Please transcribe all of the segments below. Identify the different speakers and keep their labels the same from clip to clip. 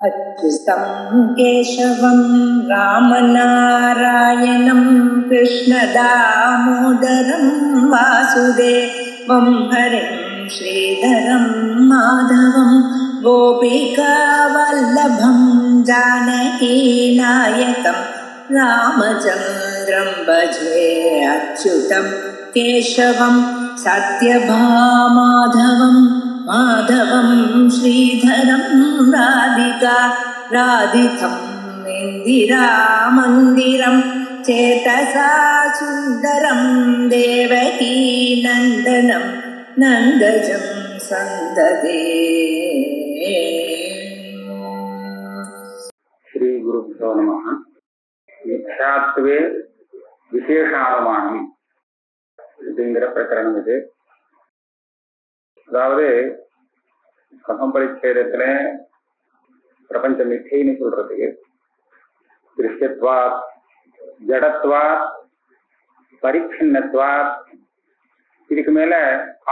Speaker 1: अच्युतं केशवं रामनारायणं कृष्णदामोदरं वासुदेवं हरिं श्रीधरं माधवं गोपिकावल्लभं जानकीनायकं रामचन्द्रं भजे। अच्युतं केशवं सत्यभामाधवं माधवं श्रीधरं राधितं इन्दिरामन्दिरं चेतसा सुन्दरं देवकी नन्दनं नन्दजं सन्ददे।
Speaker 2: श्री गुरुभ्यो नमः। मिथ्यात्वे विशेषानुमाனம் அப்படிங்கிற பிரகரணம் இது. அதாவது கர்ம பரிச்சேதத்துல பிரபஞ்ச மித்தைன்னு சொல்றதுக்கு திருஷ்யத்வாத், ஜடத்வாத், பரிச்சின்னத்வாத், இதுக்கு மேல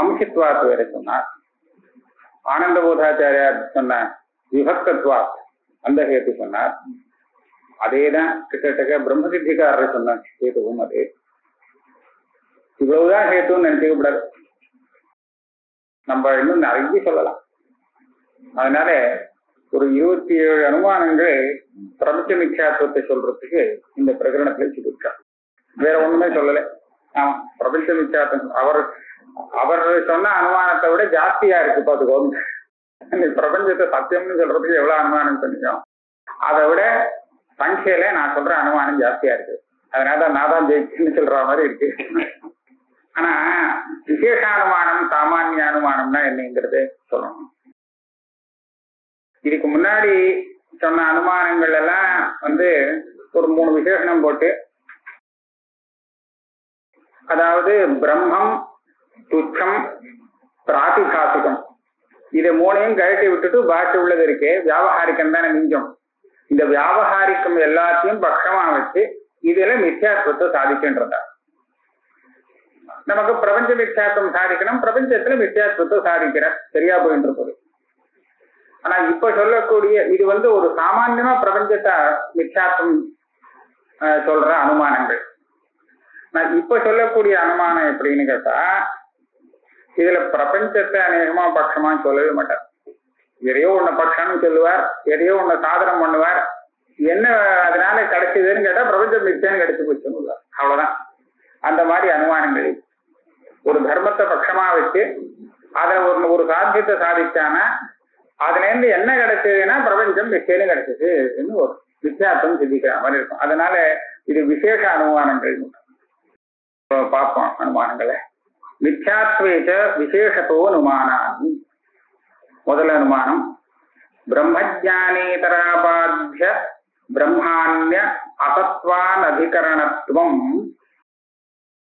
Speaker 2: அம்சத்வாத் வேற சொன்னார். ஆனந்த போதாச்சாரியார் சொன்ன விபக்தத்வாத் அந்த ஹேத்து சொன்னார். அதேதான் கிட்டத்தட்ட பிரம்ம சித்திகாரர் சொன்ன ஹேத்துவும் அது. இவ்வளவுதான் ஹேத்துன்னு நினைச்சுக்க கூடாது, நம்ம இன்னும் நிறைய சொல்லலாம். அதனால ஒரு 27 அனுமானங்கள் பிரபஞ்ச மித்யாத்துவத்தை சொல்றதுக்கு இந்த பிரகரணத்துல சொல்லியிருக்கார். வேற ஒண்ணுமே சொல்லலை. ஆமா, பிரபஞ்ச மித்யாத்துவம் அவர் சொன்ன அனுமானத்தை விட ஜாஸ்தியா இருக்கு பார்த்துக்கோங்க. பிரபஞ்சத்தை சத்தியம்னு சொல்றதுக்கு எவ்வளவு அனுமானம் சொன்னோம், அதை விட சங்கையில நான் சொல்ற அனுமானம் ஜாஸ்தியா இருக்கு. அதனால நான் தான் ஜெயிச்சுன்னு சொல்ற மாதிரி இருக்கு. ஆனா விசேஷானுமானம் சாமானிய அனுமானம்னா என்னங்கிறது சொல்லணும். இதுக்கு முன்னாடி சொன்ன அனுமானங்கள் எல்லாம் ஒரு 3 விசேஷனம் போட்டு, அதாவது பிரம்மம், துச்சம், பிராதிகாசிகம், இதை 3ஐயும் கழட்டி விட்டுட்டு பாக்கி உள்ளது இருக்கே வியாபகாரிக்கம் தானே மிஞ்சம். இந்த வியாபகாரிக்கம் எல்லாத்தையும் பட்சமா வச்சு இதுல மித்யாத்வத்தை சாதிக்கின்றதா. நமக்கு பிரபஞ்ச மித்யாத்வம் சாதிக்கணும், பிரபஞ்சத்துல மித்யாத்வத்தை சாதிக்கிற சரியா போயிட்டு இருப்பது. ஆனா இப்ப சொல்லக்கூடிய இது ஒரு சாமான்யமா பிரபஞ்சத்தை மித்யாத்வம் சொல்ற அனுமானங்கள். நான் இப்ப சொல்லக்கூடிய அனுமானம் எப்படின்னு கேட்டா, இதுல பிரபஞ்சத்தை அநேகமா பட்சமா சொல்லவே மாட்டார். எதையோ ஒண்ணு பட்சம்னு சொல்லுவார், எதையோ ஒண்ணு சாதனம் பண்ணுவார். என்ன அதனால கிடைச்சதுன்னு கேட்டா பிரபஞ்சம் மிச்சன்னு கிடைச்சு போச்சு சொல்லுவார். அவ்வளவுதான். அந்த மாதிரி அனுமானங்கள் ஒரு தர்மத்தை பட்சமா வச்சு அதுல ஒரு சாத்தியத்தை சாதிச்சானா அதுல இருந்து என்ன கிடைச்சதுன்னா பிரபஞ்சம் மிச்சேன்னு கிடைச்சது ஒரு வித்தியாசம் சிந்திக்கிற மாதிரி இருக்கும். அதனால இது விசேஷ அனுமானங்கள். பார்ப்போம் அனுமானங்களை. மித்யாத்வேச்ச விசேஷத்தோ அனுமானானி. முதல் அனுமானம், பிரம்மஜானேதராபாத்ய பிரம்மாண்ய அசத்வான் அதிகரணத்துவம்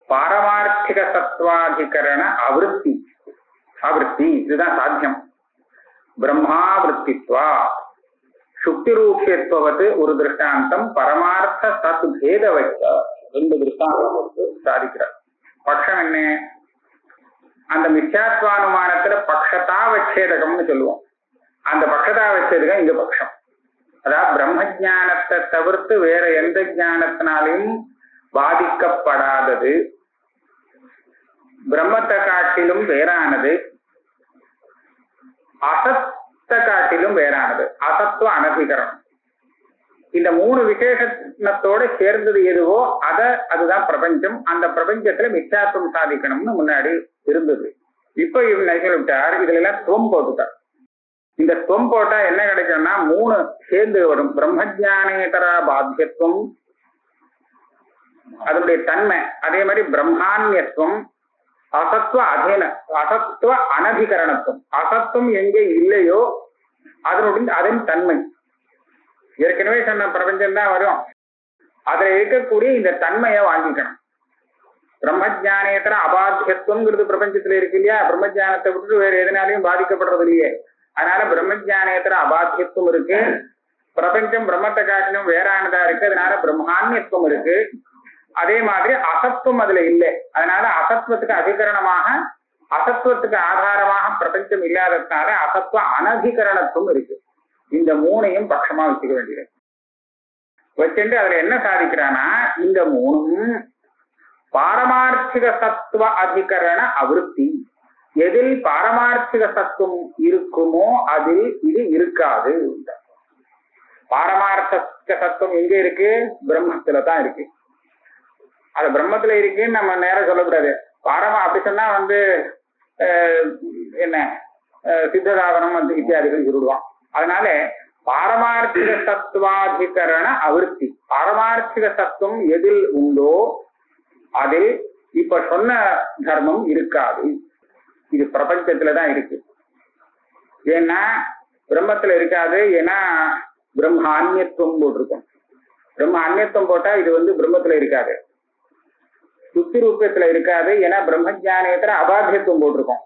Speaker 2: பாரமார்த்திக சத்வாதிகரண ஆவருத்தி. இதுதான் சாத்தியம். பிரம்மாவிருத்தித்வா சுக்தி ரூபியத்துவது ஒரு திருஷ்டாந்தம், பரமார்த்த சத் பேத வைக்க 2 திருஷ்டாந்தம் சாதிக்கிறார். பட்சம் என்ன? அந்த மித்யாத்வானுமானத்துல பக்ஷதாவச்சேதகம்னு சொல்லுவோம். அந்த பக்ஷதாவச்சேதகம் இங்க பட்சம். அதாவது பிரம்ம ஜானத்தை தவிர்த்து வேற எந்த ஞானத்தினாலையும் பாதிக்கப்படாதது, பிரம்மத்தை காட்டிலும் வேறானது, அசத்த காட்டிலும் வேறானது, அசத்துவ அனதிகரணம். இந்த 3 விசேஷத்தோட சேர்ந்தது எதுவோ அதுதான் பிரபஞ்சம். அந்த பிரபஞ்சத்துல மித்யாத்வம் சாதிக்கணும்னு முன்னாடி இருந்தது. இப்ப இவன் சொல்லிவிட்டார், இதுல எல்லாம் துவம் போட்டுட்டார். இந்த துவம் போட்டா என்ன கிடைக்கும்னா 3 சேர்ந்து வரும். பிரம்மஜானேதரா பாத்தியத்துவம், அதனுடைய தன்மை. அதே மாதிரி பிரம்மாண்யத்துவம், அசத்துவ அனதிகரணத்துவம். அசத்துவம் எங்கே இல்லையோ அதன் தன்மை. ஏற்கனவே சொன்ன பிரபஞ்சம் தான் வரும். அதுல இருக்கக்கூடிய இந்த தன்மையை வாங்கிக்கணும். பிரம்மஜானேதர அபாத்தியத்துவங்கிறது பிரபஞ்சத்துல இருக்கு இல்லையா. பிரம்மஜானத்தை விட்டு வேற எதனாலையும் பாதிக்கப்படுறது இல்லையே. அதனால பிரம்மஜானேதர அபாத்தியத்துவம் இருக்கு. பிரபஞ்சம் பிரம்மத்தை காட்டிலும் வேறானதா இருக்கு, அதனால பிரம்மாண்யத்துவம் இருக்கு. அதே மாதிரி அசத்துவம் அதுல இல்லை. அதனால அசத்துவத்துக்கு அதிகரணமாக, அசத்துவத்துக்கு ஆதாரமாக பிரபஞ்சம் இல்லாததுனால அசத்துவ அனதிகரணத்துவம் இருக்கு. இந்த மூணையும் பட்சமா வச்சுக்க வேண்டியது. வச்சுட்டு அதுல என்ன சாதிக்கிறானா, இந்த மூணும் பாரமார்த்திக சத்துவ அதிகரண அவிருத்தி. எதில் பாரமார்த்திக சத்துவம் இருக்குமோ அதில் இது இருக்காது. பாரமார்த்திக சத்துவம் எங்க இருக்கு? பிரம்மத்துல தான் இருக்கு. அது பிரம்மத்துல இருக்குன்னு நம்ம நேரம் சொல்லக்கூடாது. அப்படி சொன்னா என்ன சித்ததாதனம் இத்தியாதிகள் சொல்லுவான். அதனால பாரமார்த்திக சத்துவாதிகரண அவிருத்தி, பாரமார்த்திக சத்துவம் எதில் உண்டோ அதில் இப்ப சொன்ன தர்மம் இருக்காது. இது பிரபஞ்சத்துலதான் இருக்கு. ஏன்னா பிரம்மத்துல இருக்காது. ஏன்னா பிரம்ம அந்நியத்துவம் போட்டிருக்கும். பிரம்ம அந்நியத்துவம் போட்டா இது பிரம்மத்துல இருக்காது. சுத்தி ரூபத்துல இருக்காது. ஏன்னா பிரம்ம ஜானியத்துல அபாத்தியத்துவம் போட்டிருக்கோம்.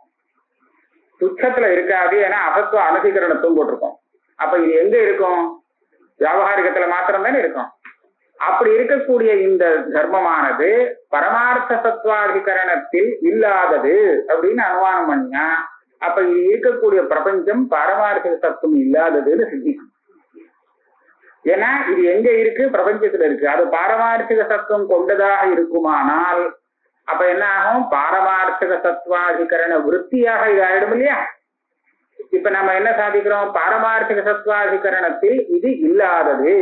Speaker 2: துச்சத்துல இருக்காது. ஏன்னா அசத்துவ அனதிகரணத்துவம் போட்டிருக்கோம். அப்ப இது எங்க இருக்கும்? வியாபகாரிகத்துல மாத்திரம் தானே இருக்கும். அப்படி இருக்கக்கூடிய இந்த தர்மமானது பரமார்த்த சத்வாதிகரணத்தில் இல்லாதது அப்படின்னு அனுமானம் பண்ணா, அப்ப இது இருக்கக்கூடிய பிரபஞ்சம் பாரமார்த்திக சத்துவம் இல்லாததுன்னு சித்திக்கும். ஏன்னா இது எங்க இருக்கு? பிரபஞ்சத்துல இருக்கு. அது பாரமார்த்திக சத்துவம் கொண்டதாக இருக்குமானால் அப்ப என்ன ஆகும்? பாரமார்த்திக சத்வாதிகரண விருத்தியாக இது ஆயிடும் இல்லையா? இப்ப நம்ம என்ன சாதிக்கிறோம்? பாரமார்த்திக சத்வாதிகரணத்தில் இது இல்லாதது.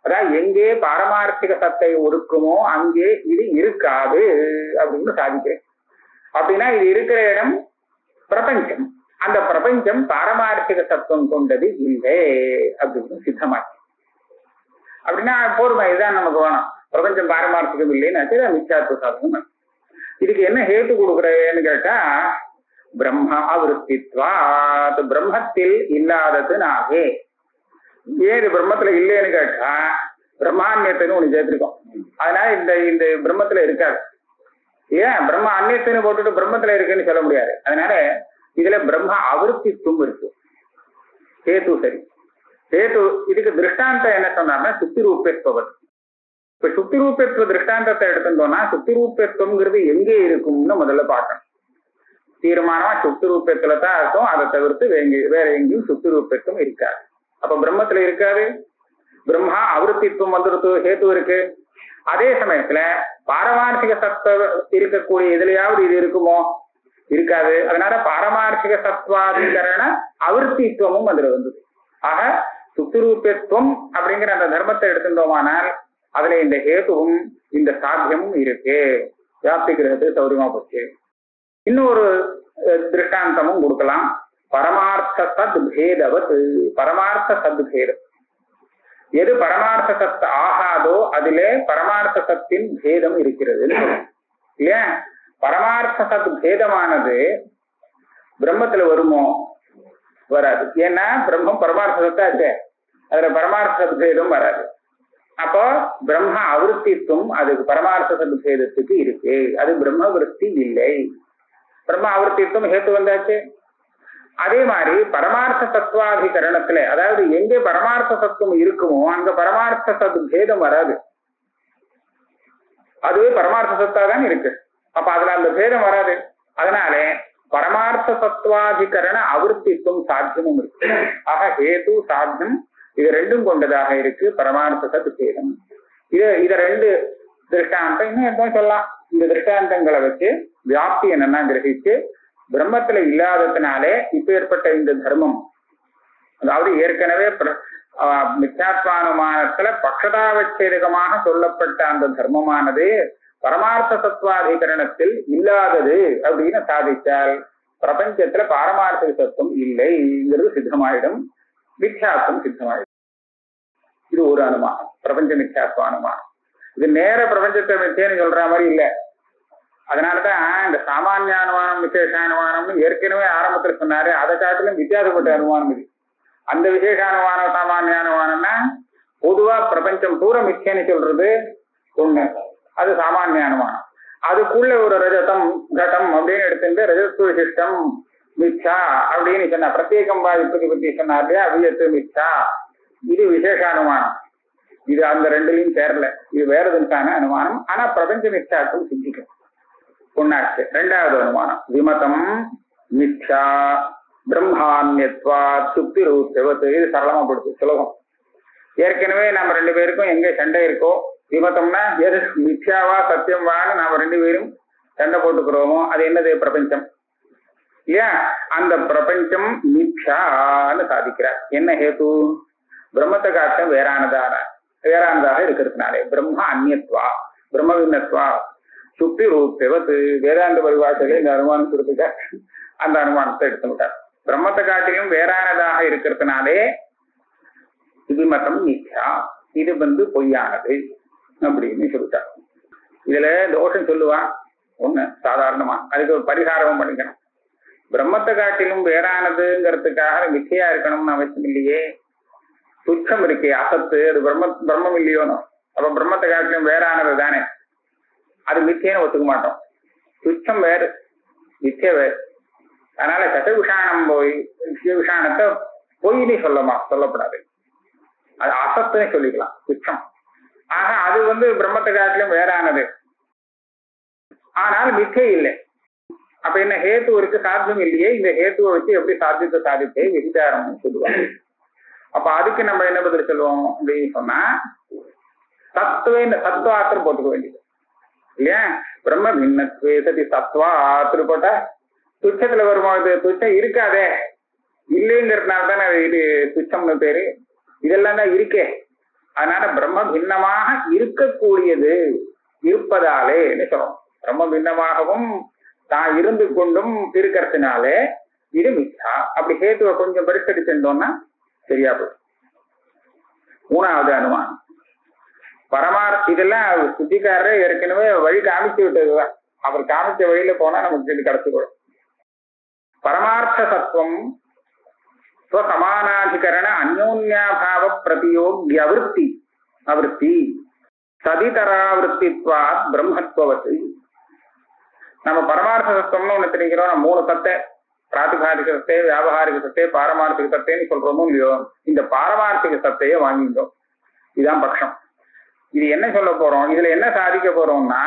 Speaker 2: அதாவது எங்கே பாரமார்த்திக சத்தை ஒடுக்குமோ அங்கே இது இருக்காது அப்படின்னு சாதிக்கிறேன். அப்படின்னா இது இருக்கிற இடம் பிரபஞ்சம். அந்த பிரபஞ்சம் பாரமார்த்திக சத்துவம் கொண்டது இல்லை அப்படின்னு சித்தமாச்சு. அப்படின்னா போருமா, இதுதான் நமக்கு வேணும். பிரபஞ்சம் பாரமார்த்திகம் இல்லைன்னு மித்யாத்துவ சாதனம். இதுக்கு என்ன ஹேத்து கொடுக்குறேன்னு கேட்டா, பிரம்ம அவிருத்தித்வாத், பிரம்மத்தில் இல்லாததுனாலே. ஏன் இது பிரம்மத்துல இல்லைன்னு கேட்டா, பிரம்மான்யத்தைன்னு ஒண்ணு சேர்த்திருக்கோம். அதனால இந்த பிரம்மத்துல இருக்காது. ஏன் பிரம்ம அந்நியத்தைன்னு போட்டுட்டு பிரம்மத்துல இருக்குன்னு சொல்ல முடியாது. அதனால இதுல பிரம்ம அவிருத்தித்துவம் இருக்கு. ஹேத்து சரி. ஹேத்து இதுக்கு திருஷ்டாந்தம் என்ன சொன்னார்னா சுத்தி ரூபத்துவம். இப்ப சுத்தி ரூபத்துவ திருஷ்டாந்தத்தை எடுத்துட்டோம்னா சுத்தி ரூபத்துவம்ங்கிறது எங்கே இருக்கும்னு முதல்ல பார்க்கணும். தீர்மானமா சுத்தி ரூபத்துல தான் இருக்கும். அதை தவிர்த்து வேற எங்கேயும் சுத்தி ரூபத்துவம் இருக்காது. அப்ப பிரம்மத்துல இருக்காது. பிரம்மா அவிருத்தித்துவம் வந்துடுத்து, ஹேத்து இருக்கு. அதே சமயத்துல பாரமார்த்திக சத்துவ இருக்கக்கூடிய எதுலையாவது இது இருக்குமோ? இருக்காது. அதனால பாரமார்த்திக சத்வாதிகரண அவிருத்தித்துவமும் அதுல வந்தது. ஆக சுத்திரூபத்துவம் அப்படிங்கிற அந்த தர்மத்தை எடுத்துட்டோமானால் அதுல இந்த ஹேத்துவும் இந்த சாத்தியமும் இருக்கு. வியாப்திக்கிறது சௌரியமா போச்சு. இன்னொரு திருஷ்டாந்தமும் கொடுக்கலாம். பரமார்த்த சத் பேதவத், பரமார்த்த சத் பேதம். எது பரமார்த்த சத் ஆகாதோ அதிலே பரமார்த்த சத்தின் பேதம் இருக்கிறது இல்லையா? பரமார்த்த சத் பேதமானது பிரம்மத்துல வருமோ? வராது. ஏன்னா பிரம்மம் பரமார்த்த சத்தாச்சே, அதுல பரமார்த்த சத் பேதம் வராது. அப்போ பிரம்ம அவிருத்தித்துவம் அதுக்கு பரமார்த்த சத் பேதத்துக்கு இருக்கு. அது பிரம்ம விருத்தி இல்லை. பிரம்ம அவிருத்தித்துவம் ஹேத்து வந்தாச்சு. அதே மாதிரி பரமார்த்த சத்வாதிகரணத்துல, அதாவது எங்கே பரமார்த்த சத்துவம் இருக்குமோ அங்க பரமார்த்த சத் பேதம் வராது. அதுவே பரமார்த்த சத்தா தான் இருக்கு. அப்ப அதுல அந்த பேதம் வராது. அதனால பரமார்த்த சத்வாதிகரண அவிருத்தித்துவம் சாத்தியமும் இருக்கு. ஆக ஹேது சாத்தியம் இது ரெண்டும் கொண்டதாக இருக்கு பரமார்த்த சத் பேதம். இத ரெண்டு திருஷ்டாந்தம் இன்னும் எதுவும் சொல்லலாம். இந்த திருஷ்டாந்தங்களை வச்சு வியாப்தி என்னன்னா கிரகிச்சு பிரம்மத்துல இல்லாததுனாலே இப்ப ஏற்பட்ட இந்த தர்மம், அதாவது ஏற்கனவே மித்யாத்வானுமானத்துல பக்ஷதாவச்சேதகமாக சொல்லப்பட்ட அந்த தர்மமானது பரமார்த்த சத்வாதிகரணத்தில் இல்லாதது அப்படின்னு சாதித்தால் பிரபஞ்சத்துல பாரமார்த்திக சத்துவம் இல்லைங்கிறது சித்தமாயிடும், மித்யாத்வம் சித்தமாயிடும். இது ஒரு அனுமானம், பிரபஞ்ச மித்யாத்வ அனுமானம். இது நேர பிரபஞ்சத்தை மித்தியன்னு சொல்ற மாதிரி இல்லை. அதனாலதான் இந்த சாமானிய அனுமானம் விசேஷ அனுமானம்னு ஏற்கனவே ஆரம்பத்துல சொன்னாரு. அதை காட்டிலும் வித்தியாசப்பட்ட அனுமானம் இது. அந்த விசேஷ அனுமானம் சாமானிய அனுமானம்னா பொதுவா பிரபஞ்சம் பூரா மித்தியன்னு சொல்றது ஒண்ணு, அது சாமானிய அனுமானம். அதுக்குள்ள ஒரு ரஜதம் கட்டம் அப்படின்னு எடுத்துட்டு ரஜத்து விசிஷ்டம் மிச்சா அப்படின்னு சொன்னா பிரத்யேகம் பாதிப்பதை பத்தி சொன்னார் இல்லையா, அவியத்து மிச்சா. இது விசேஷ அனுமானம். இது அந்த ரெண்டுலையும் சேரல. இது வேற விதமான அனுமானம். ஆனா பிரபஞ்ச மிச்சாக்கும் சித்திக்கும் ஒன்னாச்சு. ரெண்டாவது அனுமானம் விமதம் மித்யா பிரம்மான்யத்வா சுக்தி ரூபத்து. இது சரளமா படுத்து சுலபம். ஏற்கனவே நம்ம ரெண்டு பேருக்கும் எங்க சண்டை இருக்கோ, விமத்தம்னா எது மித்யாவா சத்தியம்வான்னு நாம ரெண்டு பேரும் சண்டை போட்டுக்கிறோமோ அது என்னது? பிரபஞ்சம். ஏன் அந்த பிரபஞ்சம் மித்யான்னு சாதிக்கிறார். என்ன ஹேத்து? பிரம்மத்தை காட்டும் வேறானதாக இருக்கிறதுனாலே. பிரம்ம அந்நியத்வா பிரம்மவின்னத்வா சுக்தி ரூபத்து. வேதாந்த பரிபாஷையில இந்த அனுமானம் கொடுத்துக்க, அந்த அனுமானத்தை எடுத்துக்கிட்டார். பிரம்மத்தை காட்டிலும் வேறானதாக இருக்கிறதுனாலே விமத்தம் மித்யா, இது பொய்யானது அப்படின்னு சொல்லிட்டார். இதுல தோஷம் சொல்லுவான் ஒண்ணு சாதாரணமா, அதுக்கு ஒரு பரிகாரமும் பண்ணிக்கணும். பிரம்மத்தை காட்டிலும் வேறானதுங்கிறதுக்காக மித்தியா இருக்கணும்னு அவசியம் இல்லையே. துச்சம் இருக்கே, அசத்து, அது பிரம்மம் இல்லையோனோ. அப்ப பிரம்மத்தை காட்டிலும் வேறானது தானே, அது மித்தியன்னு ஒத்துக்க மாட்டோம். துச்சம் வேறு, மித்திய வேறு. அதனால சசவிஷானம் போய் விஷானத்தை பொய்னு சொல்லப்படாது, அது அசத்துன்னு சொல்லிக்கலாம், துச்சம். ஆக அது பிரம்மத்தை காட்டிலும் வேறானது, ஆனால் மித்தியை இல்லை. அப்ப என்ன ஹேத்து இருக்கு, சாத்தியம் இல்லையே. இந்த ஹேத்துவை வச்சு எப்படி சாத்தியத்தை சாதித்தே விதிச்சாரம் சொல்லுவாங்க. அப்ப அதுக்கு நம்ம என்ன பதில் சொல்லுவோம் அப்படின்னு சொன்னா, தத்துவாத்திரம் போட்டுக்க வேண்டியது இல்லையா. பிரம்ம பின்னத்வே சதி தத்துவாத்திரு போட்டா துச்சத்துல வரும்போது துச்சம் இருக்காதே, இல்லைங்கிறதுனால தானே இது துச்சம்னு பேரு. இதெல்லாம் தான் இருக்கே. அதனால பிரம்ம பின்னமாக இருக்கக்கூடியது இருப்பதாலே சொல்றோம். பிரம்ம பின்னமாகவும் தான் இருந்து கொண்டும் இருக்கிறதுனாலே இது மிச்சா. அப்படி ஹேத்துவை கொஞ்சம் பரிசடி சென்றோம்னா சரியா போயிடும். மூணாவது அனுமானம் பரமார்த்த. இதெல்லாம் சுத்திக்காரரே ஏற்கனவே வழி காமிச்சு விட்டதுதான். அவர் காமிச்ச வழியில போனா நமக்கு இது கிடைச்சுக்கூடும். பரமார்த்த சத்துவம் ஸ்வசமானாதிகரண அந்யோன்யாபாவ பிரதியோகிய அவிருத்தி சதிதராவிருத்தித்வா பிரம்மத்வவத்து. நம்ம பரமார்த்த சத்துவம்னு ஒண்ணு தெரிஞ்சுக்கிறோம். மூணு சத்தை, பிராதிபாதிக சத்தை, வியாபகாரிக சத்தை, பாரமார்த்திக சத்தைன்னு சொல்றோமோ இல்லையோ. இந்த பாரமார்த்திக சத்தையே வாங்கிட்டோம். இதுதான் பட்சம். இது என்ன சொல்ல போறோம், இதுல என்ன சாதிக்க போறோம்னா,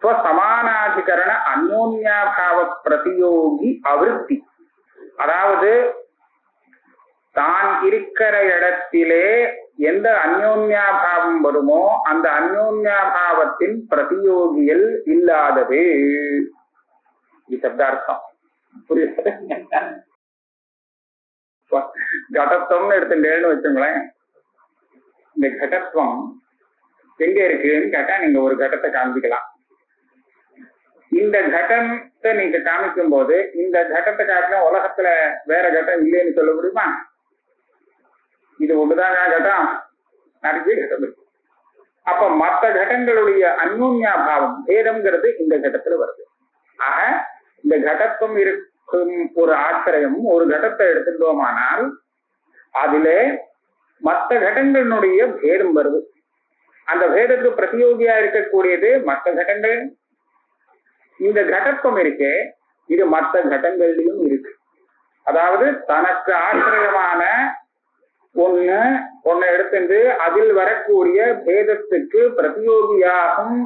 Speaker 2: ஸ்வசமானாதிகரண அந்யோன்யாபாவ பிரதியோகி அவிருத்தி. அதாவது தான் இருக்கிற இடத்திலே எந்த அந்யோன்யாபாவம் வருமோ அந்த அந்யோன்யாபாவத்தின் பிரதியோகியல் இல்லாதது. இது சப்தார்த்தம் புரியுது. கடத்துவம்னு எடுத்துட்டேன்னு வச்சுங்களேன். இந்த கடத்துவம் எங்க இருக்குன்னு கேட்டா நீங்க ஒரு கடத்தை காமிக்கலாம். இந்த கடத்தை நீங்க காமிக்கும் போது இந்த கடத்தை காட்டிலும் உலகத்துல வேற கட்டம் இல்லைன்னு சொல்ல முடியுமா? இது ஒண்ணுதாங்க கட்டம், நிறைய கட்டம் இருக்கு. அப்ப மற்ற கடங்களுடைய அந்யோன்யாபாவம் பேதம்ங்கிறது இந்த கட்டத்துல வருது. ஆக இந்த கடத்துவம் இருக்கும் ஒரு ஆச்சரியம் ஒரு கடத்தை எடுத்துட்டோமானால் அதிலே மற்ற கடங்களினுடைய பேதம் வருது. அந்த பேதத்துக்கு பிரதியோகியா இருக்கக்கூடியது மற்ற கடங்கள். இந்த கடத்துவம் இருக்கே, இது மற்ற கடங்கள்லயும் இருக்கு. அதாவது தனக்கு ஆச்சரியமான ஒண்ணு எடுத்து அதில் வரக்கூடிய பேதத்துக்கு பிரதியோகியாகும்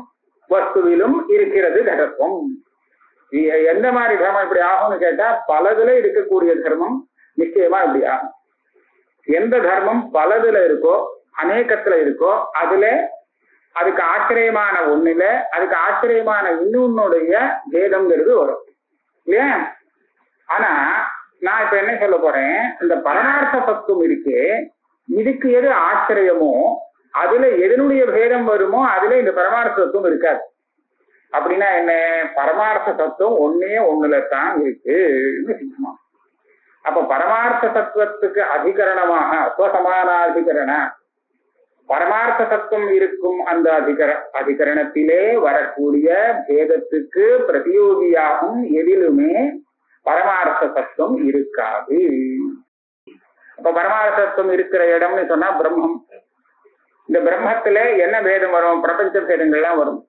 Speaker 2: வஸ்துவிலும் இருக்கிறது கடத்துவம். எந்த மாதிரி தர்மம் இப்படி ஆகும்னு கேட்டா, பலதுல இருக்கக்கூடிய தர்மம் நிச்சயமா இப்படி ஆகும். எந்த தர்மம் பலதுல இருக்கோ, அநேகத்துல இருக்கோ, அதுல அதுக்கு ஆச்சரியமான ஒண்ணுல அதுக்கு ஆச்சரியமான இன்னொன்னுடைய பேதம்ங்கிறது வரும் இல்லையா. ஆனா நான் இப்ப என்ன சொல்ல போறேன், இந்த பரமார்த்த தத்துவம் இருக்கே, இதுக்கு எது ஆச்சரியமோ அதுல எதனுடைய பேதம் வருமோ அதுல இந்த பரமார்த்த தத்துவம் இருக்காது. அப்படின்னா என்ன, பரமார்த்த தத்துவம் ஒண்ணுல தான் இருக்கு. அப்ப பரமார்த்த தத்துவத்துக்கு அதிகரணமாக ஸ்வசமானாதிகரண பரமார்த்த தத்துவம் இருக்கும் அந்த அதிகரணத்திலே வரக்கூடிய பேதத்துக்கு பிரதியோகியாகும் எதிலுமே பரமார்த்த தத்துவம் இருக்காது. அப்ப பரமார்த்த தத்துவம் இருக்கிற இடம்னு சொன்னா பிரம்மம். இந்த பிரம்மத்துல என்ன பேதம் வரும், பிரபஞ்ச பேதங்கள்லாம் வரும்.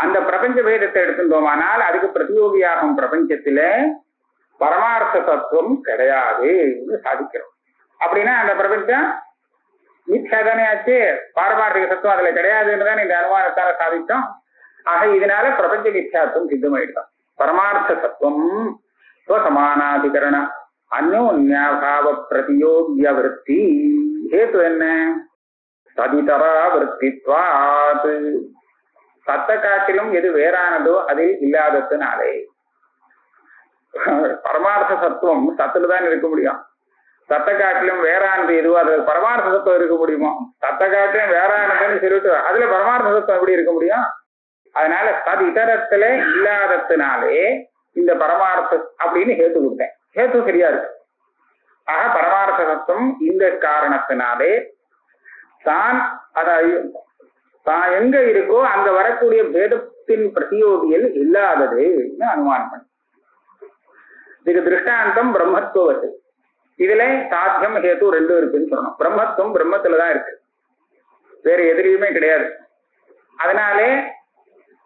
Speaker 2: அந்த பிரபஞ்ச பேதத்தை எடுத்துட்டோமானால் அதுக்கு பிரதியோகியாகும் பிரபஞ்சத்தில பரமார்த்த தத்துவம் கிடையாது சாதிக்கிறோம். அப்படின்னா அந்த பிரபஞ்சம் மித்யாதானே ஆச்சு, பாரமார்த்திக தத்துவம் அதுல கிடையாதுன்னு தான் இந்த அனுமானத்தால சாதித்தோம். ஆக இதனால பிரபஞ்ச மித்யாத்துவம் சித்தமாயிடுதான். பரமார்த்த தத்துவம் ஸ்வசமானாதிகரண அந்யோன்யாபாவ பிரதியோகிய விருத்தி. ஹேத்து என்ன? சதிதரா விற்பித்வாத். சத்த காட்டிலும் எது வேறானதோ அதில் இல்லாததுனாலே. பரமார்த்த சத்துவம் சத்துலதான் இருக்க முடியும். சத்த காட்டிலும் வேறானது எதுவோ அது பரமார்த்த சத்துவம் இருக்க முடியுமோ? சத்த காட்டிலும் வேறானதுன்னு சொல்லிட்டு அதுல பரமார்த்த சத்துவம் எப்படி இருக்க முடியும்? அதனால சத் இதரத்துல இல்லாததுனாலே இந்த பரமார்த்த அப்படின்னு ஹேத்து கொடுத்தேன். ஹேத்து சரியா இருக்கு. ஆக பரமார்த்த சத்துவம் இந்த காரணத்தினாலே தான் தான் எங்க இருக்கோ அங்க வரக்கூடிய பேதத்தின் பிரதியோகியில் இல்லாதது அனுமானம் பண்ணி. இதுக்கு திருஷ்டாந்தம் பிரம்மத்துவத்து. இதுல சாத்தியம் ஹேத்து ரெண்டும் இருக்குன்னு சொல்லணும். பிரம்மத்துவம் பிரம்மத்துலதான் இருக்கு, வேற எதிரியுமே கிடையாது. அதனாலே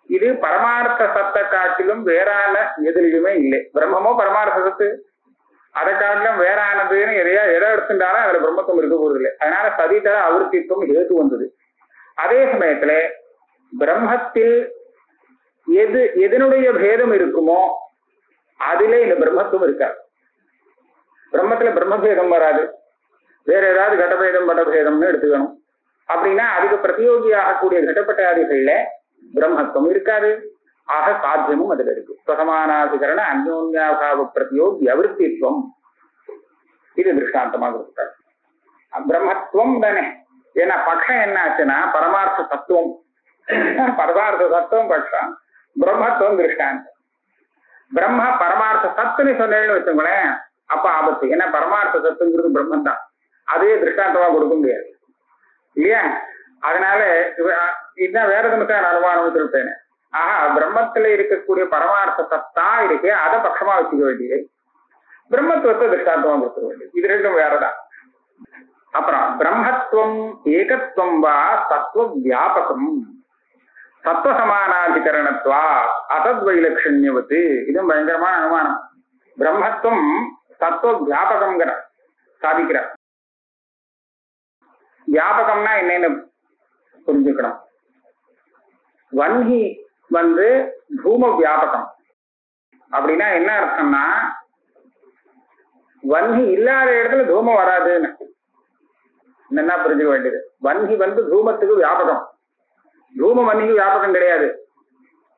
Speaker 2: இது பரமார்த்த சத்த காட்டிலும் வேறான எதிரியுமே இல்லை. பிரம்மமோ பரமார்த்த சத்து, அதை காட்டிலும் வேறானதுன்னு எதை எடுத்துட்டாலும் அதுல பிரம்மத்துவம் இருக்க போறது இல்லை. அதனால சதிதர அவிருத்தித்துவம் ஹேத்து வந்தது. அதே சமயத்துல பிரம்மத்தில் எதனுடைய பேதம் இருக்குமோ அதிலே இந்த பிரம்மத்துவம் இருக்காது. பிரம்மத்துல பிரம்மபேதம் வராது, வேற ஏதாவது கடபேதம் படபேதம்னு எடுத்துக்கணும். அப்படின்னா அதுக்கு பிரதியோகி ஆகக்கூடிய கடப்பட்டாதிகள்ல பிரம்மத்துவம் இருக்காது. ஆக சாத்தியமும் அதுல இருக்கு. சுவசமானாதிகரண அந்யோன்யாபாவ பிரதியோகி அவிருத்தித்துவம். இது திருஷ்டாந்தமாக இருக்காது. பிரம்மத்துவம் தானே. ஏன்னா பட்சம் என்ன ஆச்சுன்னா பரமார்த்த தத்துவம், பரமார்த்த தத்துவம் பட்சம், பிரம்மத்துவம் திருஷ்டாந்தம். பிரம்ம பரமார்த்த சத்துன்னு சொன்னேன்னு வச்சுங்களேன், அப்ப ஆபத்து. ஏன்னா பரமார்த்த சத்துங்கிறது பிரம்மன் தான், அதே திருஷ்டாந்தமா கொடுக்க முடியாது இல்லையா? அதனால இதுதான் வேற எதுக்கான அனுமானம் சொல்லிட்டேன். ஆஹா, பிரம்மத்துல இருக்கக்கூடிய பரமார்த்த சத்தா இருக்கு, அதை பட்சமா வச்சுக்க வேண்டியது, பிரம்மத்துவத்தை திருஷ்டாந்தமா கொடுக்க வேண்டியது. இது ரெண்டும் வேறதான். அப்புறம் பிரம்மத்துவம் ஏகத்துவம் வா சத்துவ வியாபகம் சத்துவ சமானாதிகரணத்வா அசத்வைலட்சண்யவத்து. இதுவும் பயங்கரமான அனுமானம். பிரம்மத்துவம் சத்துவ வியாபகம்ங்கிற சாதிக்கிற. வியாபகம்னா என்னன்னு புரிஞ்சுக்கணும். வன்ஹி தூம வியாபகம் அப்படின்னா என்ன அர்த்தம்னா, வன்ஹி இல்லாத இடத்துல தூமம் வராதுன்னு என்ன புரிஞ்சுக்க வேண்டியது. வன்ஹி தூமத்துக்கு வியாபகம், தூம வன்னிக்கு வியாபகம் கிடையாது.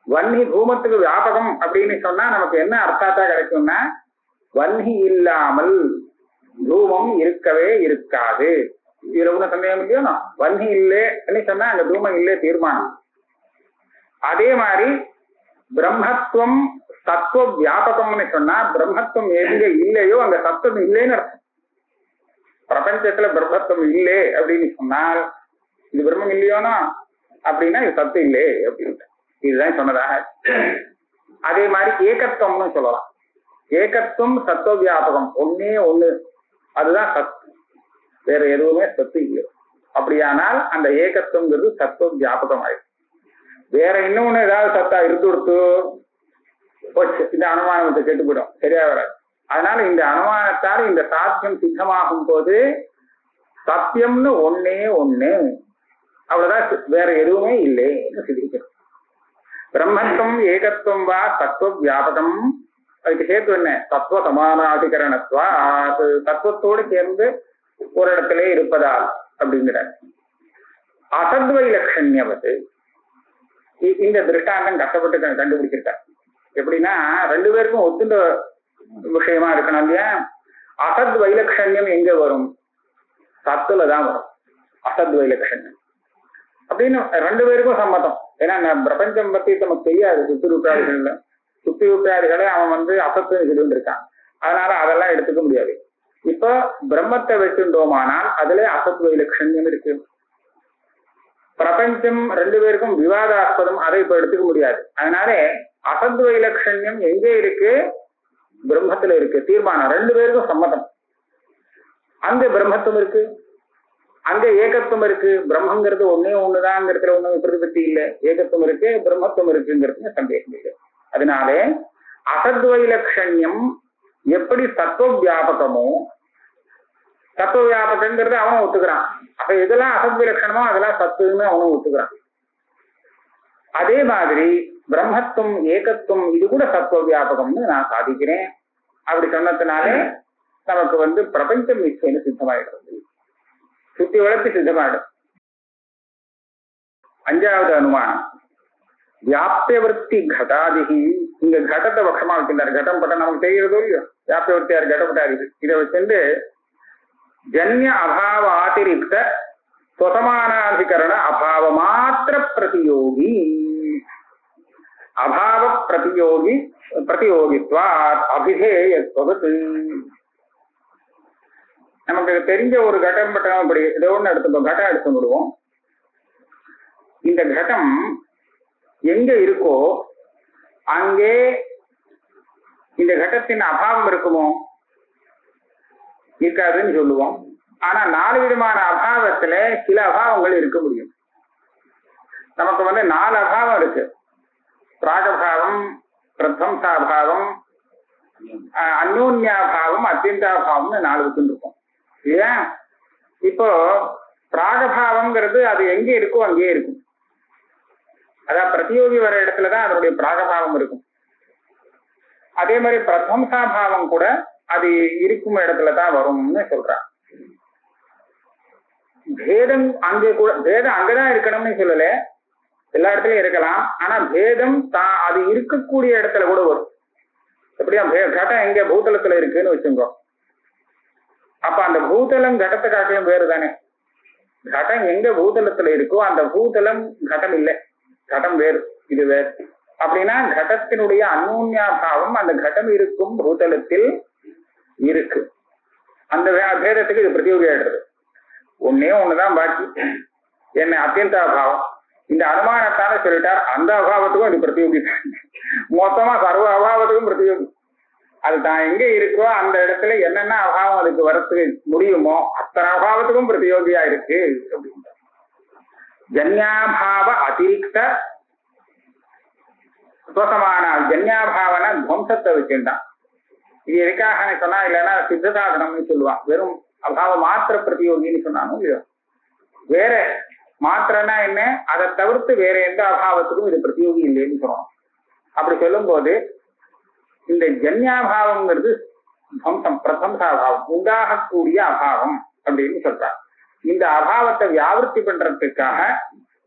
Speaker 2: வன்னி தூமத்துக்கு வியாபகம் அப்படின்னு சொன்னா நமக்கு என்ன அர்த்தத்தா கிடைக்கும்னா, வன்னி இல்லாமல் தூமம் இருக்கவே இருக்காது. இதுல ஒன்றும் சந்தேகம் இல்லையோ. வன்னி இல்லைன்னு சொன்னா அங்க தூமம் இல்லை தீர்மானம். அதே மாதிரி பிரம்மத்துவம் சத்துவ வியாபகம்னு சொன்னா பிரம்மத்துவம் எங்க இல்லையோ அங்க சத்துவம் இல்லைன்னு அர்த்தம். பிரபஞ்சத்துல பிரம்மத்துவம் இல்லை அப்படின்னு சொன்னால் இது பிரம்மம் இல்லையோனா அப்படின்னா இது சத்து இல்லை அப்படின்ட்டு இதுதான் சொன்னதாக. அதே மாதிரி ஏகத்துவம்னு சொல்லலாம். ஏகத்துவம் சத்துவ வியாபகம், ஒன்னே ஒண்ணு, அதுதான் சத்து, வேற எதுவுமே சத்து இல்லை. அப்படியானால் அந்த ஏகத்துவங்கிறது சத்துவ வியாபகம் ஆயிடுச்சு. வேற இன்னொன்னு ஏதாவது சத்தா இருந்து கொடுத்து இந்த அனுமானத்தை கெட்டு போயிடும், சரியா வராது. அதனால இந்த அனுமானத்தால் இந்த சாத்தியம் சித்தமாகும் போது சத்தியம்னு ஒன்னே ஒண்ணு, அவ்வளவுதான், வேற எதுவுமே இல்லைன்னு சிந்திக்கணும். பிரம்மத்துவம் ஏகத்துவம் வா சத்துவ வியாபகம். அதுக்கு சேர்த்து என்ன? தத்துவ சமானாதிகரணத்துவா, அது தத்துவத்தோடு சேர்ந்து ஒரு இடத்திலே இருப்பதால் அப்படிங்கிற அசத்வை லட்சண்யவது. இந்த திருஷ்டாந்தம் கஷ்டப்பட்டு கண்டுபிடிச்சிருக்காரு. எப்படின்னா ரெண்டு பேருக்கும் ஒத்துண்ட விஷயமா இருக்கணும் இல்லையா? அசத் வைலட்சண்யம் எங்க வரும்? சத்துலதான் வரும் அசத் வைலட்சண்யம் அப்படின்னு ரெண்டு பேருக்கும் சம்மதம். ஏன்னா பிரபஞ்சம் பத்தி நமக்கு தெரியாது. சுத்தி உற்றாதிகளை அவன் அசத்துன்னு சொல்லிட்டு இருக்கான். அதனால அதெல்லாம் எடுத்துக்க முடியாது. இப்ப பிரம்மத்தை வச்சுட்டோமானால் அதுல அசத் வைலட்சண்யம் இருக்கு. பிரபஞ்சம் ரெண்டு பேருக்கும் விவாதாஸ்பதம், அதை இப்ப எடுத்துக்க முடியாது. அதனால அசத் வைலட்சண்யம் எங்கே இருக்கு? பிரம்மத்துல இருக்கு. தீர்மானம் ரெண்டு பேருக்கும் சம்மதம். அங்க பிரம்மத்துவம் இருக்கு, அங்க ஏகத்துவம் இருக்கு. பிரம்மங்கிறது ஒன்னே ஒண்ணுதான்ங்கிறதுல ஒண்ணும் பிரதிபத்தி இல்லை. ஏகத்துவம் இருக்கு, பிரம்மத்துவம் இருக்குங்கிறது சந்தேகம் இல்லை. அதனாலே அசத்வைலட்சண்யம் எப்படி தத்துவ வியாபகமோ, தத்துவ வியாபகங்கிறது அவனும் ஒத்துக்கிறான். அப்ப எதெல்லாம் அசத்விலட்சணமோ அதெல்லாம் சத்துன்னு அவனும் ஒத்துக்கிறான். அதே மாதிரி பிரம்மத்துவம் ஏகத்துவம் இது கூட சத்துவ வியாபகம்னு நான் சாதிக்கிறேன். அப்படி சொன்னதுனாலே நமக்கு வந்து பிரபஞ்சம் நிச்சயம் சித்தமாயிடுறது, சுத்தி வளர்த்து சித்தமாயிடும். அஞ்சாவது அனுமானம் வியாபியவர்த்தி கடாதிகி. இங்க கடத்தை பட்சமா வச்சிருந்தாரு. கடம் பட்டம் நமக்கு தெரிகிறதோ இல்லையோ, வியாபியவர்த்தியார் கடப்பட்டாரு. இதை வச்சிருந்து ஜன்ய அபாவ ஆதிரிக்த சுவசமானாதிகரண அபாவ மாத்திர பிரதியோகி, அபாவ பிரதியோகி பிரதியோகித்வாத் அபிதேயத்வது. நமக்கு தெரிஞ்ச ஒரு கட்டம் பட்டம் அப்படி ஏதோ ஒன்று எடுத்துப்போம், கட்டம் எடுத்து விடுவோம். இந்த கட்டம் எங்க இருக்கோ அங்கே இந்த கட்டத்தின் அபாவம் இருக்குமோ? இருக்காதுன்னு சொல்லுவோம். ஆனா 4 விதமான அபாவத்துல சில அபாவங்கள் இருக்க முடியும். நமக்கு வந்து 4 அபாவம் இருக்கு. பிராகபாவம், பிரத்வம்சாபாவம், அந்யோன்யாபாவம், அத்தியந்தாபாவம்னு 4 வச்சுருக்கோம் இல்லையா? இப்போ பிராகபாவம்ங்கிறது அது எங்க இருக்கோ அங்கேயே இருக்கும். அதான் பிரதியோகி வர இடத்துலதான் அதனுடைய பிராகபாவம் இருக்கும். அதே மாதிரி பிரத்வம்சாபாவம் கூட அது இருக்கும் இடத்துலதான் வரும்னு சொல்றான். பேதம் அங்கே கூட, பேதம் அங்கதான் இருக்கணும்னு சொல்லல, எல்லா இடத்துலயும் இருக்கலாம். ஆனா பேதம் அது இருக்கக்கூடிய இடத்துல கூட வரும். எப்படியா கட்டம் எங்க பூதலத்துல இருக்குன்னு வச்சுக்கோ, அப்ப அந்த பூதலம் கடத்தை காட்டிலும் வேறு தானே. கடம் எங்க பூதலத்துல இருக்கோ அந்த பூதலம் கடம் இல்லை, கடம் வேறு, இது வேறு. அப்படின்னா கடத்தினுடைய அந்யோன்யாபாவம் அந்த கடம் இருக்கும் பூதலத்தில் இருக்கு. அந்த பேதத்துக்கு இது பிரதியோகி ஆயிடுறது. ஒன்னே ஒண்ணுதான் பாக்கி, என்ன அத்தியந்தாபாவம். இந்த அனுமானத்தால சொல்லிட்டார் அந்த அபாவத்துக்கும் இது பிரதியோகி, மொத்தமா சர்வ அபாவத்துக்கும் பிரதியோகி. அது தான் எங்க இருக்கோ அந்த இடத்துல என்னென்ன அபாவம் அதுக்கு வரத்துக்கு முடியுமோ அத்தனை அபாவத்துக்கும் பிரதியோகியா இருக்கு அப்படின்ற ஜன்யாபாவ அதிரிக்த சுவசமான. ஜன்யாபாவனா துவம்சத்தை வச்சுட்டான். இது எதுக்காக சொன்னா, இல்லைன்னா சித்த சாதனம்னு சொல்லுவான். வெறும் அபாவ மாத்திர பிரதியோகின்னு சொன்னாலும் இல்லையோ, வேற மாத்திரன்னா என்ன, அதை தவிர்த்து வேற எந்த அபாவத்துக்கும் இது பிரதியோகி இல்லைன்னு சொல்லுவோம். அப்படி சொல்லும் போது இந்த ஜன்யாபாவம்ங்கிறது துவம்சம், பிரதம்சாபாவம், உண்டாகக்கூடிய அபாவம் அப்படின்னு சொல்றார். இந்த அபாவத்தை வியாவிருத்தி பண்றதுக்காக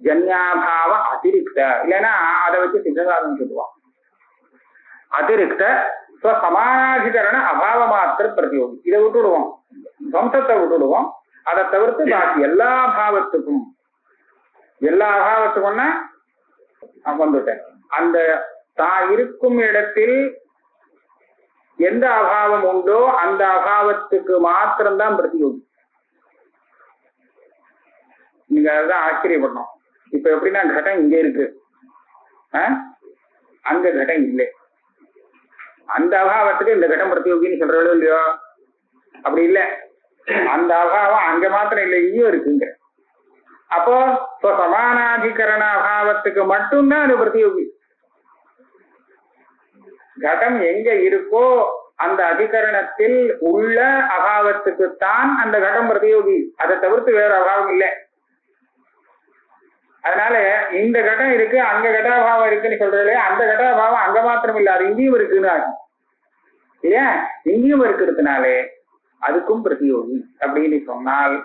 Speaker 2: ஜன்யாபாவ அதிரிக்த, இல்லைன்னா அதை வச்சு சித்தசாதனம் சொல்லுவான். அதிரிக்த சமானாதிகரண அபாவ மாத்திர பிரதியோகி. இதை விட்டுடுவோம், துவம்சத்தை விட்டுடுவோம். அதை தவிர்த்து பாக்கி எல்லா அபாவத்துக்கும், எல்லா அபாவத்துக்கும்னா வந்துட்டேன். அந்த தான் இருக்கும் இடத்தில் எந்த அபாவம் உண்டோ அந்த அபாவத்துக்கு மாத்திரம்தான் பிரதியோகி. நீங்க அதுதான் ஆச்சரியப்படணும். இப்ப எப்படின்னா கட்டம் இங்க இருக்கு, அங்க கட்டம் இல்லை, அந்த அபாவத்துக்கு இந்த கட்டம் பிரதியோகின்னு சொல்றவளோ இல்லையோ, அப்படி இல்லை. அந்த அபாவம் அங்க மாத்திரம் இல்லை, இங்கேயும் இருக்குங்க. அப்போ சமானாதிகரண அபாவத்துக்கு மட்டும்தான் அது பிரதியோகி. கடம் எங்க இருக்கோ அந்த அதிகரணத்தில் உள்ள அபாவத்துக்குத்தான் அந்த கடம் பிரதியோகி, அதை தவிர்த்து வேற அபாவம் இல்லை. அதனால இந்த கடம் இருக்கு அங்க கடாபாவம் இருக்குன்னு சொல்றதுல அந்த கடாபாவம் அங்க மாத்திரம் இல்ல, அது இங்கேயும் இருக்குன்னு ஆகும் இல்லையா? இங்கேயும் இருக்கிறதுனாலே அதுக்கும் பிரதியோகி அப்படின்னு சொன்னால்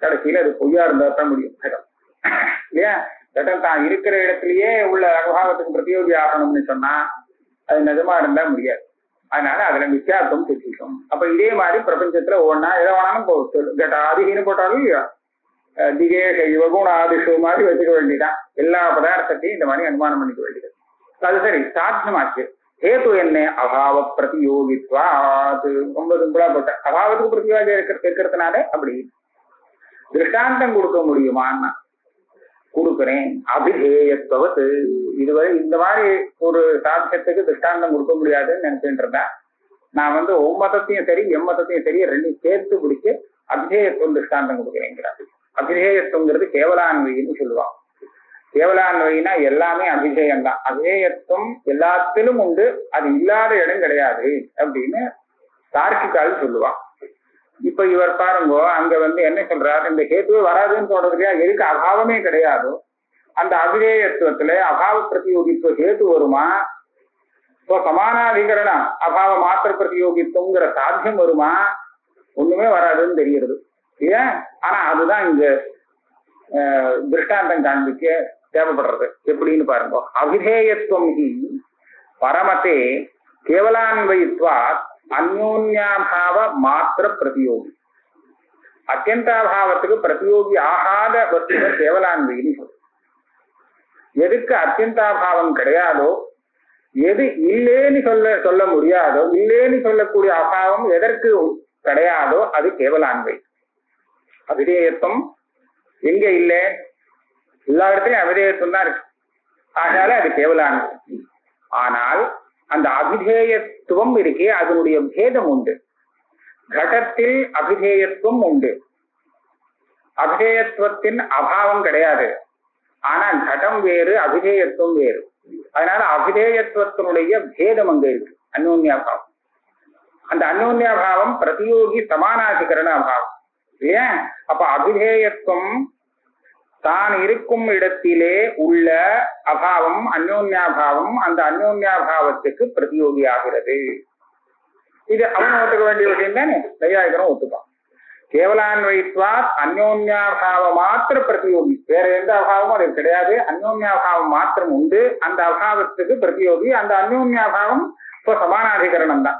Speaker 2: கடைசியில அது பொய்யா இருந்தா தான் முடியும் கடம் இல்லையா? கடம் தான் இருக்கிற இடத்துலயே உள்ள அபாவத்துக்கு பிரதியோகி ஆகணும்னு சொன்னா அது நிஜமா இருந்தா முடியாது. அதனால அதுல வித்தியாசம் தெரிஞ்சுக்கும். அப்ப இதே மாதிரி பிரபஞ்சத்துல ஒன்னா எதை வேணாலும் கட்டாதிகின்னு போட்டாலும் இல்லையா, திகேஷ யுவகுண ஆதிஷு மாதிரி வச்சுக்க வேண்டியதான். எல்லா பதார்த்தத்தையும் இந்த மாதிரி அனுமானம் பண்ணிக்க வேண்டியது. அது சரி, சாத்தியமாச்சு. ஹேத்து என்ன? அபாவ பிரதியோகித்வாத். ரொம்ப சிம்பிளா போட்ட அபாவத்துக்கு பிரதியோகி இருக்கிறதுனால அப்படி திருஷ்டாந்தம் கொடுக்க முடியுமான்னா கொடுக்குறேன். அபிதேயத்துவத்து. இதுவரை இந்த மாதிரி ஒரு சாத்தியத்துக்கு திருஷ்டாந்தம் கொடுக்க முடியாதுன்னு நினைச்சுட்டு இருந்தேன். நான் வந்து ஒம்மதத்தையும் சரி எம்மதத்தையும் சரி ரெண்டையும் சேர்த்து பிடிச்சு அபிதேயத்துவம் திருஷ்டாந்தம் கொடுக்குறேங்கிறார். அபிதேயத்துவங்கிறது கேவலான்வைன்னு சொல்லுவான். கேவலான்வைனா எல்லாமே அபிதேயம்தான். அபிதேயத்துவம் எல்லாத்திலும் உண்டு, அது இல்லாத இடம் கிடையாது அப்படின்னு தார்க்கிகால் சொல்லுவான். இப்ப இவர் பாருங்கோ, அங்க வந்து என்ன சொல்றாரு, இந்த ஹேத்துவே வராதுன்னு சொல்றதுலையா, எதுக்கு அபாவமே கிடையாதோ அந்த அபிதேயத்துவத்துல அபாவ பிரதியோகித்துவ ஹேத்து வருமா? இப்போ சமானாதிகரண அபாவ மாத்திர பிரதியோகித்துவங்கிற சாத்தியம் வருமா? ஒண்ணுமே வராதுன்னு தெரிகிறது. ஏன்? ஆனா அதுதான் இங்க திருஷ்டாந்தம் காண்பிக்க தேவைப்படுறது. எப்படின்னு பாருங்க. அபிதேயத்துவம் ஹி பரமத்தே கேவலான்வயித்வா அந்யோன்யாபாவ மாத்திர பிரதியோகி. அத்தியந்தாபாவத்துக்கு பிரதியோகி ஆகாத வஸ்துகள் கேவலான்வயின்னு சொல்றது. எதுக்கு அத்தியந்தாபாவம் கிடையாதோ, எது இல்லேன்னு சொல்ல முடியாதோ, இல்லேன்னு சொல்லக்கூடிய அபாவம் எதற்கு கிடையாதோ அது கேவலான்வை. அபிதேயத்துவம் எங்க இல்லை? எல்லா இடத்துலயும் அபிதேயத்துவம் தான் இருக்கு. அதனால அது கேவலான்வை. ஆனால் அந்த அபிதேயத்துவம் இருக்கே, அதனுடைய பேதம் உண்டு. கடத்தில் அபிதேயத்துவம் உண்டு, அபிதேயத்துவத்தின் அபாவம் கிடையாது. ஆனா கடம் வேறு, அபிதேயத்துவம் வேறு. அதனால அபிதேயத்துவத்தினுடைய பேதம் அங்க இருக்கு, அந்யோன்யாபாவம். அந்த அந்யோன்யாபாவம் பிரதியோகி சமானாதிகரண அபாவம். ஏன்? அப்ப அபிதேயத்துவம் தான் இருக்கும் இடத்திலே உள்ள அபாவம் அந்யோன்யாபாவம், அந்த அந்யோன்யாபாவத்துக்கு பிரதியோகி ஆகிறது. இது அவன் ஒத்துக்க வேண்டிய விஷயம் தானே, நையாயிகரும் ஒத்துப்பான். கேவலான்வயித்வா அந்யோன்யாபாவ மாத்திர பிரதியோகி. வேற எந்த அபாவமும் அது கிடையாது, அந்யோன்யாபாவம் மாத்திரம் உண்டு. அந்த அபாவத்துக்கு பிரதியோகி. அந்த அந்யோன்யாபாவம் சமானாதிகரணம் தான்.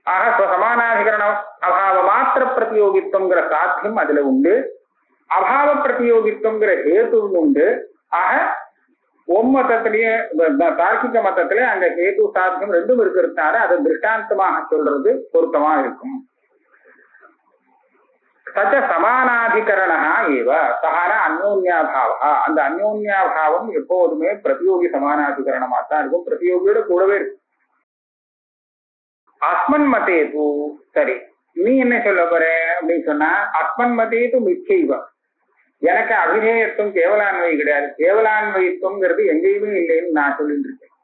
Speaker 2: ஆக சமானாதிகரண அபாவ மாத்திர பிரதியோகித்துவங்கிற சாத்தியம் அதுல உண்டு, அபாவ பிரதியோகித்துவங்கிற ஹேத்துவும் உண்டு. ஆக ஒம்மதத்திலேயே தார்க்கிக மதத்திலே அங்க ஹேத்து சாத்தியம் ரெண்டும் இருக்கிறதுனால அதை திருஷ்டாந்தமாக சொல்றது பொருத்தமா இருக்கும். சச்ச சமானாதிகரணா ஏவ சகான அந்யோன்யாபாவா. அந்த அந்யோன்யாபாவம் எப்போதுமே பிரதியோகி சமானாதிகரணமா தான் இருக்கும், பிரதியோகியோட கூடவே இருக்கும். அஸ்மன் மதே தூ, சரி நீ என்ன சொல்ல போற அப்படின்னு சொன்னா, அஸ்மன் மதே தூ மிச்சைவ, எனக்கு அபிதேயத்துவம் கேவலான்வை கிடையாது, கேவலான்வைத்துவங்கிறது எங்கேயுமே இல்லைன்னு நான் சொல்லிட்டு இருக்கேன்.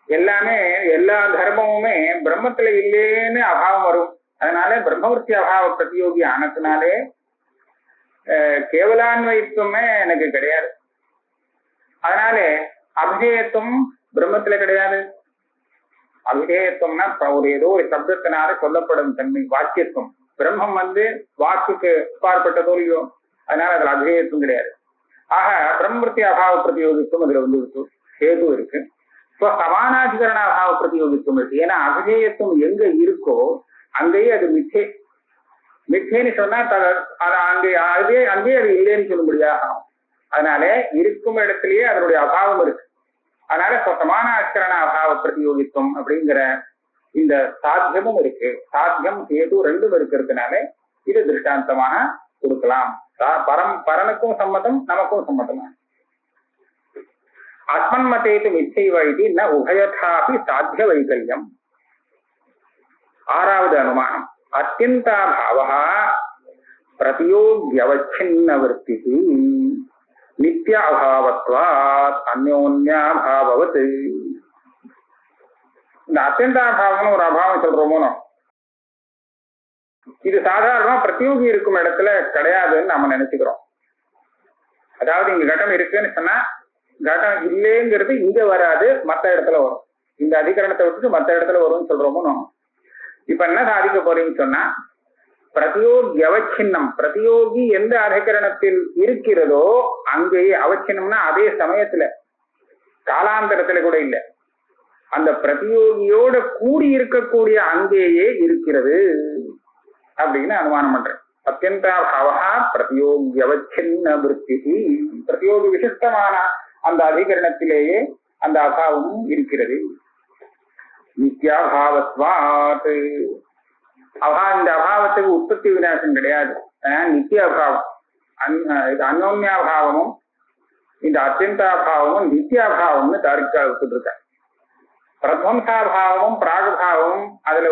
Speaker 2: எல்லாமே எல்லா தர்மமுமே பிரம்மத்துல இல்லேன்னு அபாவம் வரும். அதனால பிரம்மவர்த்தி அபாவ பிரதியோகி ஆனதுனாலே கேவலான்வைத்துவமே எனக்கு கிடையாது. அதனால அபிதேயத்துவம் பிரம்மத்துல கிடையாது. அபிதேயத்துவம்னா ஒரு ஏதோ ஒரு சப்தத்தினால சொல்லப்படும் தன்மை, வாக்கியத்துவம். பிரம்மம் வாக்குக்கு அப்பாற்பட்டதோ இல்லையோ, அதனால அதுல அபிதேயத்துவம் கிடையாது. ஆக பிரம்மவர்த்தி அபாவ பிரதியோகித்துவம் அதுல இருக்கு, ஹேது இருக்கு. இப்போ சமானாதிகரண அபாவ பிரதியோகித்துவம் இருக்கு. ஏன்னா அபிதேயத்துவம் எங்க இருக்கோ அங்கேயே அது மிச்சை. மிச்சைன்னு சொன்னா அங்கேயே அது இல்லைன்னு சொல்ல முடியாது. அதனால இருக்கும் இடத்திலேயே அதனுடைய அபாவம் இருக்கு. அதனால சமானாதிகரண அபாவ பிரதியோகித்துவம் அப்படிங்கிற இந்த சாத்தியமும் இருக்கு. சாத்தியம் ஹேது ரெண்டும் இருக்கிறதுனால இது திருஷ்டாந்தமாக கொடுக்கலாம். பரனுக்கும் சம்மதம், நமக்கும் சம்மதமா. அஸ்மன் மதேது மிச்சைவ இது ந உபயதாபி சாத்திய வைகல்யம். ஆறாவது அனுமானம், அத்தியந்தாபாவா பிரதியோகியவச்சின்ன விருத்தி நித்ய அபாவத்வாத் அந்யோன்யாபாவவத். இந்த அத்தியந்தாபாவம்னு ஒரு அபாவம் சொல்றோமோ, இது சாதாரணமா பிரதியோகி இருக்கும் இடத்துல கிடையாதுன்னு நாம நினைச்சுக்கிறோம். அதாவது இங்க கட்டம் இருக்குன்னு சொன்னா கட்டம் இல்லைங்கிறது இங்க வராது, மற்ற இடத்துல வரும். இந்த அதிகரணத்தை விட்டுட்டு மற்ற இடத்துல வரும்னு சொல்றோமோ. இப்ப என்ன சாதிக்க போறீங்கன்னு சொன்னா, பிரதியோகி அவச்சின்னம், பிரதியோகி எந்த அதிகரணத்தில் இருக்கிறதோ அங்கேயே, அவச்சின்னம்னா அதே சமயத்துல காலாந்தரத்துல கூட இல்லை, அந்த பிரதியோகியோட கூடி இருக்கக்கூடிய அங்கேயே இருக்கிறது அப்படின்னு அனுமானம் பண்றேன். அத்தியந்தாபாவா பிரதியோகியவச்சின்ன விருத்தி, பிரதியோகி விசிஷ்டமான அந்த அதிகரணத்திலேயே அந்த அபாவமும் இருக்கிறது. நித்யாபாவத்வாத், இந்த அபாவத்துக்கு உற்பத்தி விநாசம் கிடையாது, நித்திய அபாவம். இது அந்யோன்யாபாவமும் இந்த அத்தியந்தாபாவமும் நித்தியாபாவம்னு தாரிக்கா விட்டுருக்க. பிரத்வம்சாபாவமும் பிராகபாவமும் அதுல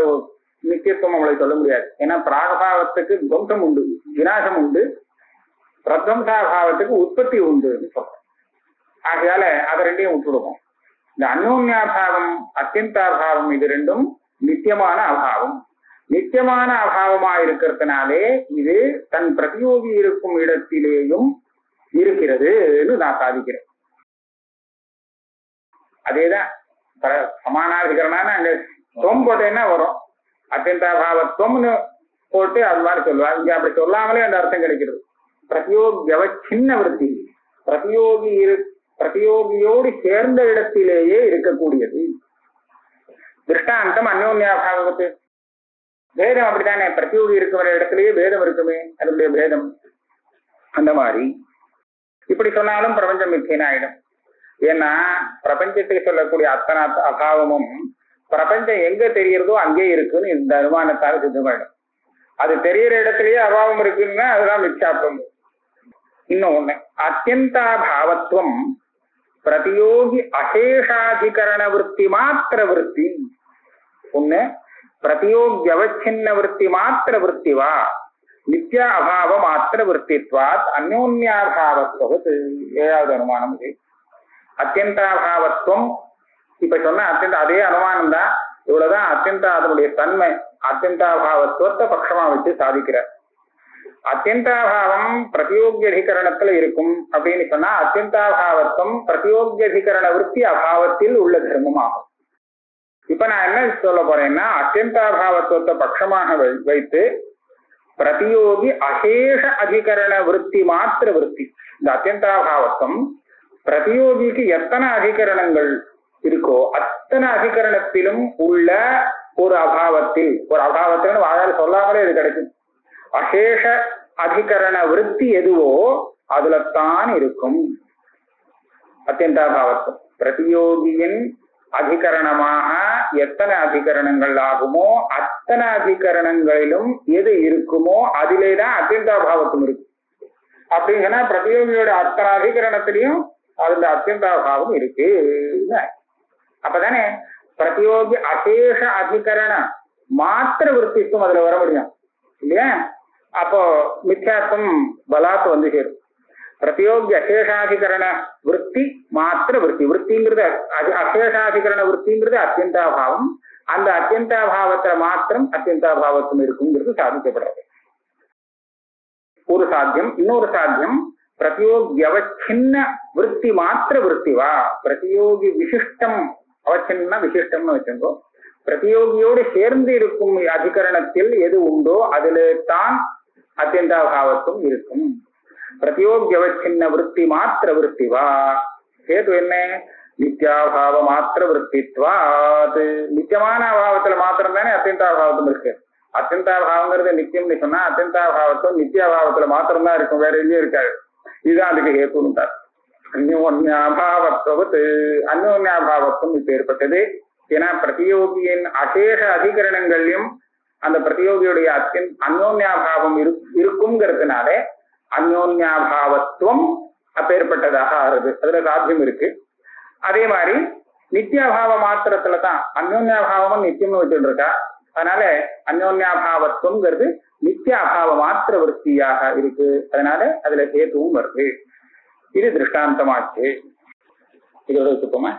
Speaker 2: நித்தியத்துவம் அவளை சொல்ல முடியாது. ஏன்னா பிராகபாவத்துக்கு துவம்சம் உண்டு, விநாசம் உண்டு, பிரத்வம்சாபாவத்துக்கு உற்பத்தி உண்டுன்னு சொல்றோம். ஆகையால அதை ரெண்டையும் விட்டுடுவோம். இந்த அந்யோன்யாபாவம் அத்தியந்தாபாவம் இது ரெண்டும் நித்தியமான அபாவம். நித்தியமான அபாவமா இருக்கிறதுனாலே இது தன் பிரதியோகி இருக்கும் இடத்திலேயும் இருக்கிறதுன்னு நான் சாதிக்கிறேன். அதேதான் சமானாதிகரணான்னு அங்க தொம் போட்டேன்னா வரும். அத்தியந்தாபாவத்துவம்னு போட்டு அது மாதிரி சொல்லுவா. இங்க அப்படி சொல்லாமலே அந்த அர்த்தம் கிடைக்கிறது. பிரதியோகியவ சின்ன விருத்தி, பிரதியோகியோடு சேர்ந்த இடத்திலேயே இருக்கக்கூடியது. திருஷ்டாந்தம் அந்யோன்யாபாவத்து. பேதம் அப்படித்தானே, பிரதியோகி இருக்கிற இடத்திலேயே பேதம் இருக்குமே, அதனுடைய பேதம். அந்த மாதிரி இப்படி சொன்னாலும் பிரபஞ்சம் மித்தியன ஆயிடும். ஏன்னா பிரபஞ்சத்துக்கு சொல்லக்கூடிய அத்தனை அபாவமும் பிரபஞ்சம் எங்க தெரிகிறதோ அங்கே இருக்குன்னு இந்த அனுமானத்தால் சித்தமாயிடும். அது தெரிகிற இடத்திலேயே அபாவம் இருக்குன்னா அதுதான் மித்யாத்வம். இன்னும் ஒண்ணு, அத்தியந்தாபாவத்துவம் பிரதியோகி அசேஷாதிகரண விற்பி மாத்திர விற்பி. ஒண்ணு பிரதியோகி அவச்சின்ன விற்பி மாத்திர விற்பிவா நித்யா அபாவ மாத்திர விற்பித்வாத் அந்யோன்யாபாவத்துவத். ஏழாவது அனுமானம் இது. அத்தியந்தாபாவத்துவம் இப்ப சொன்ன அதே அனுமானம் தான். இவ்வளவுதான் அதனுடைய தன்மை. அத்தியந்தாபாவத்துவத்தை பட்சமா வச்சு சாதிக்கிறார். அத்தியந்தாபாவம் பிரதியோகியதிகரணத்துல இருக்கும் அப்படின்னு சொன்னா அத்தியந்தாபாவத்துவம் பிரதியோகியதிகரண விற்பி அபாவத்தில் உள்ள தர்மம் ஆகும். இப்ப நான் என்ன சொல்ல போறேன்னா, அத்தியந்தாபாவத்துவத்தை பட்சமாக வைத்து பிரதியோகி அசேஷ அதிகரண விற்பி மாத்திர விற்பி. இந்த அத்தியந்தாபாவத்துவம் பிரதியோகிக்கு எத்தனை அதிகரணங்கள் இருக்கோ அத்தனை அதிகரணத்திலும் உள்ள ஒரு அபாவத்தில் வாயால் சொல்லாமலே இது கிடைக்கும். அசேஷ அதிகரண விற்பி எதுவோ அதுலத்தான் இருக்கும் அத்தியந்தாபாவத்துவம். பிரதியோகியின் அதிகரணமாக எத்தனை அதிகரணங்கள் ஆகுமோ அத்தனை அதிகரணங்களிலும் எது இருக்குமோ அதிலேதான் அத்தியந்தாபாவத்துவம் இருக்கு. அப்படிங்கன்னா பிரதியோகியோட அத்தனை அதிகரணத்திலையும் அதுல அத்தியந்தாபாவம் இருக்கு. அப்பதானே பிரதியோகி அசேஷ அதிகரண மாத்திர விற்பிக்கும் அதுல வர முடியும் இல்லையா? அப்போ மித்யாத்வம் பலாத்து வந்து சேரும். பிரதியோகி அசேஷாதிகரண விற்பி மாத்திர விற்பி. விற்பிங்கிறது அசேஷாதிகரண விற்பிங்கிறது அத்தியந்தாபாவம். அந்த அத்தியந்தாபாவத்துல மாத்திரம் அத்தியந்தாபாவத்துவம் இருக்குங்கிறது சாதிக்கப்படுறது ஒரு சாத்தியம். இன்னொரு சாத்தியம் பிரதியோகி அவச்சின்ன விற்பி மாத்திர விற்பிவா. பிரதியோகி விசிஷ்டம், அவச்சின்ன விசிஷ்டம்னு வச்சுக்கோ. பிரதியோகியோடு சேர்ந்து இருக்கும் அதிகரணத்தில் எது உண்டோ அதிலே தான் அத்தியந்தாபாவத்துவம் இருக்கும். பிரதியோகி அவச்சின்ன விற்பி மாத்திர விற்பிவா. ஹேது என்ன? நித்யாபாவ மாத்திர விற்பித்வாத். நித்தியமான அபாவத்துல மாத்திரம் தானே அத்தியந்தாபாவத்தும் இருக்கு. அத்தியந்தாபாவங்கிறது நித்தியம்னு சொன்னா அத்தியந்தாபாவத்தும் நித்தியாபாவத்துல மாத்திரம் தான் இருக்கும், வேற எங்கேயும் இருக்காது. இதுதான் அதுக்கு ஹேத்துன்றார். அந்யோன்யாபாவத்துவத். அந்யோன்யாபாவத்துவம் இப்ப ஏற்பட்டது. ஏன்னா பிரதியோகியின் அசேஷ அதிகரணங்களையும் அந்த பிரதியோகியுடைய அந்யோன்யாபாவம் இருக்குங்கிறதுனால அந்யோன்யாபாவத்துவம் அப்பேற்பட்டதாக ஆறுது. அதுல சாத்தியம் இருக்கு. அதே மாதிரி நித்தியாபாவ மாத்திரத்துலதான் அந்யோன்யாபாவமும் நித்தியம்னு வச்சுட்டு இருக்கா. அதனால அந்யோன்யாபாவத்துவங்கிறது நித்திய அபாவ மாத்திர விற்பியாக இருக்கு. அதனால அதுல ஹேத்துவும் வருது. இது திருஷ்டாந்தமாச்சு. இதோட வச்சுப்போமா?